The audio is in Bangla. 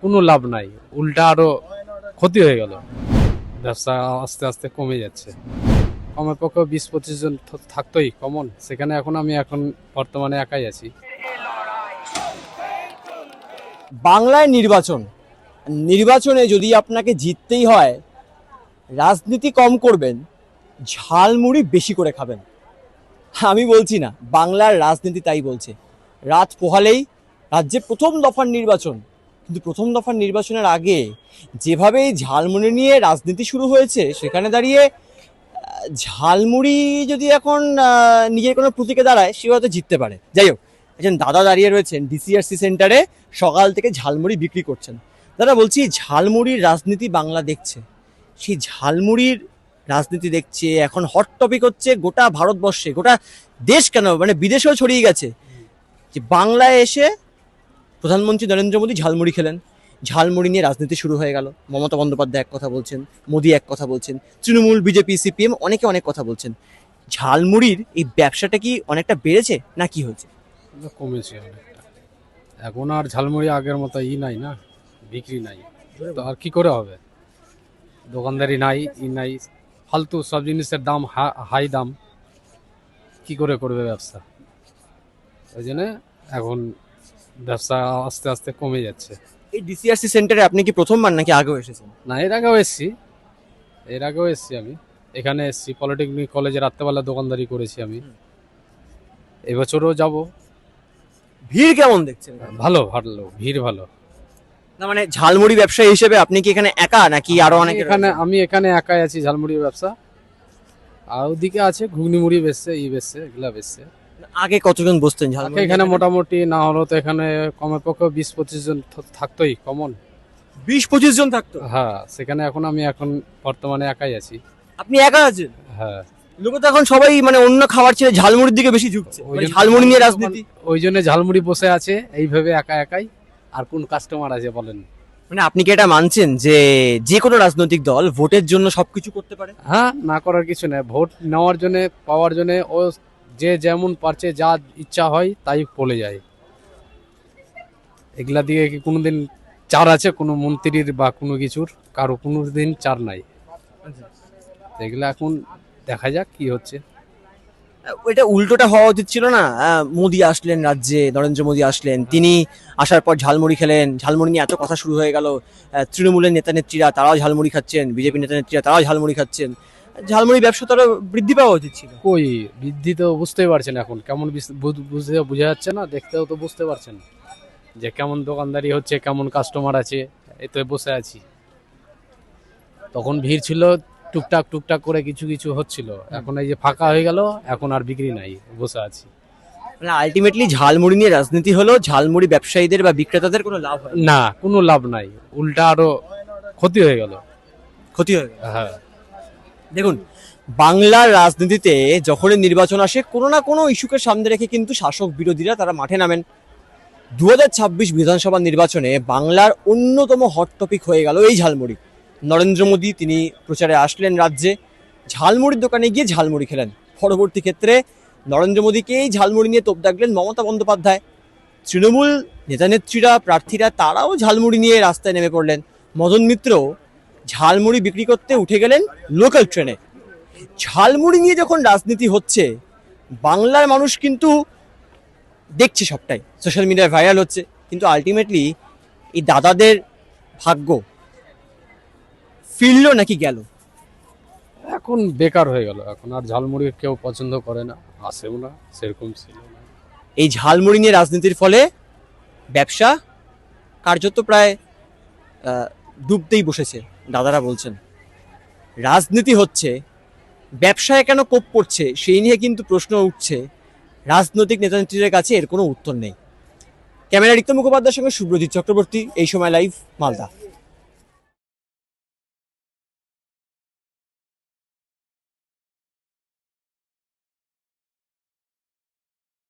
কোনো লাভ নাই, উল্টা আরো ক্ষতি হয়ে গেল। ব্যবসা আস্তে আস্তে কমে যাচ্ছে। কমের পক্ষে 20-25 জন থাকতোই কমন, সেখানে এখন বর্তমানে একাই আছি। বাংলায় নির্বাচনে যদি আপনাকে জিততেই হয়, রাজনীতি কম করবেন, ঝালমুড়ি বেশি করে খাবেন। আমি বলছি না, বাংলার রাজনীতি তাই বলছে। রাত পোহালেই রাজ্যে প্রথম দফার নির্বাচন, কিন্তু প্রথম দফার নির্বাচনের আগে যেভাবে এই ঝালমুড়ি নিয়ে রাজনীতি শুরু হয়েছে, সেখানে দাঁড়িয়ে ঝালমুড়ি যদি এখন নিজের কোনো প্রতীকে দাঁড়ায়, সে হয়তো জিততে পারে। যাই হোক, একজন দাদা দাঁড়িয়ে রয়েছেন ডিসিআরসি সেন্টারে, সকাল থেকে ঝালমুড়ি বিক্রি করছেন। দাদা, বলছি, ঝালমুড়ির রাজনীতি বাংলা দেখছে, সেই ঝালমুড়ির রাজনীতি দেখছে, এখন হট টপিক হচ্ছে গোটা ভারতবর্ষে, গোটা দেশ কেন, মানে বিদেশেও ছড়িয়ে গেছে যে বাংলায় এসে প্রধানমন্ত্রী নরেন্দ্র মোদী ঝালমুড়ি খেলেন, ঝালমুড়ি নিয়ে রাজনীতি শুরু হয়ে গেল। মমতা বন্দ্যোপাধ্যায় এক কথা বলছেন, মোদী এক কথা বলছেন, তৃণমূল, বিজেপি, সিপিএম অনেকে অনেক কথা বলছেন। ঝালমুড়ির এই ব্যবসাটা কি অনেকটা বেড়েছে না কি হয়েছে? কমেছে অনেকটা। এখন আর ঝালমুড়ি আগের মতো নাই না, বিক্রি নাই, তো আর কি করে হবে? দোকানদারি নাই, নাই, ফালতু সব জিনিসের দাম হাই দাম, কি করে করবে ব্যবসা? ওই জন্য এখন ব্যবসা আস্তে আস্তে কমে যাচ্ছে। এই ডিসিআরসি সেন্টারে আপনি কি প্রথমবার নাকি আগেও এসেছেন? না, এর আগেও এসছি আমি এখানে এসছি, পলিটেকনিক কলেজে রাত্রেবেলা দোকানদারি করেছি আমি। এবছরও যাব। ভিড় কেমন দেখছেন? ভালো ভালো, ভিড় ভালো। না মানে ঝালমুড়ি ব্যবসায়ী হিসেবে আপনি কি এখানে একা নাকি আরো অনেকে? আমি এখানে একাই আছি ঝালমুড়ির ব্যবসা, আর ওদিকে আছে ঘুগনি মুড়ি বেচছে, বেচছে, এগুলা বেচছে। আগে কতজন বসতেন ঝালমুড়ি? এখানে মোটামুটি না হলো তো এখানে কমের পক্ষে 20-25 জন থাকতোই কমন। 20-25 জন থাকতো? হ্যাঁ, সেখানে এখন বর্তমানে একাই আছি। আপনি একা আছেন? হ্যাঁ, লোকে তো এখন সবাই মানে অন্য খাবার ছেড়ে ঝালমুড়ির দিকে বেশি ঝুঁকছে, মানে ঝালমুড়ি নিয়ে রাজনীতি। ওই জন্য ঝালমুড়ি বসে আছে এইভাবে একাই। আর কোন কাস্টমার আছে বলেন? মানে আপনি কি এটা মানছেন যে যে কোনো রাজনৈতিক দল ভোটের জন্য সবকিছু করতে পারে? হ্যাঁ, না করার কিছু নেই। ভোট নেওয়ার জন্য, পাওয়ার জন্য ও যে যেমন পারছে, যা ইচ্ছা হয় তাই বলে যায়। এগুলা দিয়ে কি কোনোদিন চার আছে কোনো মন্ত্রীর বা কোনো কিছুর? কারো কোনোদিন চার নাই। এগুলা এখন দেখা যাক কি হচ্ছে। এটা উল্টোটা হওয়া উচিত ছিল না? মোদি আসলেন রাজ্যে, নরেন্দ্র মোদি আসলেন, তিনি আসার পর ঝালমুড়ি খেলেন, ঝালমুড়ি নিয়ে এত কথা শুরু হয়ে গেল। তৃণমূলের নেতা নেত্রীরা তারাও ঝালমুড়ি খাচ্ছেন, বিজেপি নেতা নেত্রীরা তারাও ঝালমুড়ি খাচ্ছেন। ঝালমুড়ি ব্যবসা তো বৃদ্ধি পাওয়া উচিত ছিল। কই বৃদ্ধি তো বুঝতেই পারছেন এখন কেমন, বোঝা যাচ্ছে না? দেখতেও তো বুঝতে পারছেন যে কেমন দোকানদারি হচ্ছে, কেমন কাস্টমার আছে। এই তো বসে আছি, তখন ভিড় ছিল, টুকটাক করে কিছু কিছু হচ্ছিল। এখন এই যে ফাঁকা হয়ে গেল, এখন আর বিক্রি নাই, বসে আছি। মানে আলটিমেটলি ঝালমুড়ি নিয়ে রাজনীতি হলো, ঝালমুড়ি ব্যবসায়ীদের বা বিক্রেতাদের কোনো লাভ হয় না, কোনো লাভ নাই, উল্টা আরো ক্ষতি হয়ে গেল। ক্ষতি হয়ে গেল। হ্যাঁ, দেখুন, বাংলার রাজনীতিতে যখনই নির্বাচন আসে, কোনো না কোনো ইস্যুকে সামনে রেখে কিন্তু শাসক বিরোধীরা তারা মাঠে নামেন। 2026 বিধানসভা নির্বাচনে বাংলার অন্যতম হট টপিক হয়ে গেল এই ঝালমুড়ি। নরেন্দ্র মোদী তিনি প্রচারে আসলেন রাজ্যে, ঝালমুড়ির দোকানে গিয়ে ঝালমুড়ি খেলেন। পরবর্তী ক্ষেত্রে নরেন্দ্র মোদীকেই ঝালমুড়ি নিয়ে তোপ দাগলেন মমতা বন্দ্যোপাধ্যায়। তৃণমূল নেতানেত্রীরা, প্রার্থীরা তারাও ঝালমুড়ি নিয়ে রাস্তায় নেমে পড়লেন। মদন মিত্র ঝালমুড়ি বিক্রি করতে উঠে গেলেন লোকাল ট্রেনে। ঝালমুড়ি নিয়ে যখন রাজনীতি হচ্ছে, বাংলার মানুষ কিন্তু দেখছে, সবটাই সোশ্যাল মিডিয়ায় ভাইরাল হচ্ছে, কিন্তু আলটিমেটলি এই দাদাদের ভাগ্য ফিরলো নাকি গেল? এখন বেকার হয়ে গেল। এখন আর ঝালমুড়ি কেউ পছন্দ করে না, আসেও না, সেরকম ছিল না। এই ঝালমুড়ি নিয়ে রাজনীতির ফলে ব্যবসা কার্যত প্রায় ডুবতেই বসেছে। দাদারা বলছেন রাজনীতি হচ্ছে, ব্যবসায় কেন কোপ পড়ছে সেই নিয়ে কিন্তু প্রশ্ন উঠছে। রাজনৈতিক নেতানেত্রীদের কাছে এর কোনো উত্তর নেই। ক্যামেরা রিক্ত মুখোপাধ্যায়ের সঙ্গে সুব্রজিৎ চক্রবর্তী, এই সময় লাইভ, মালদা।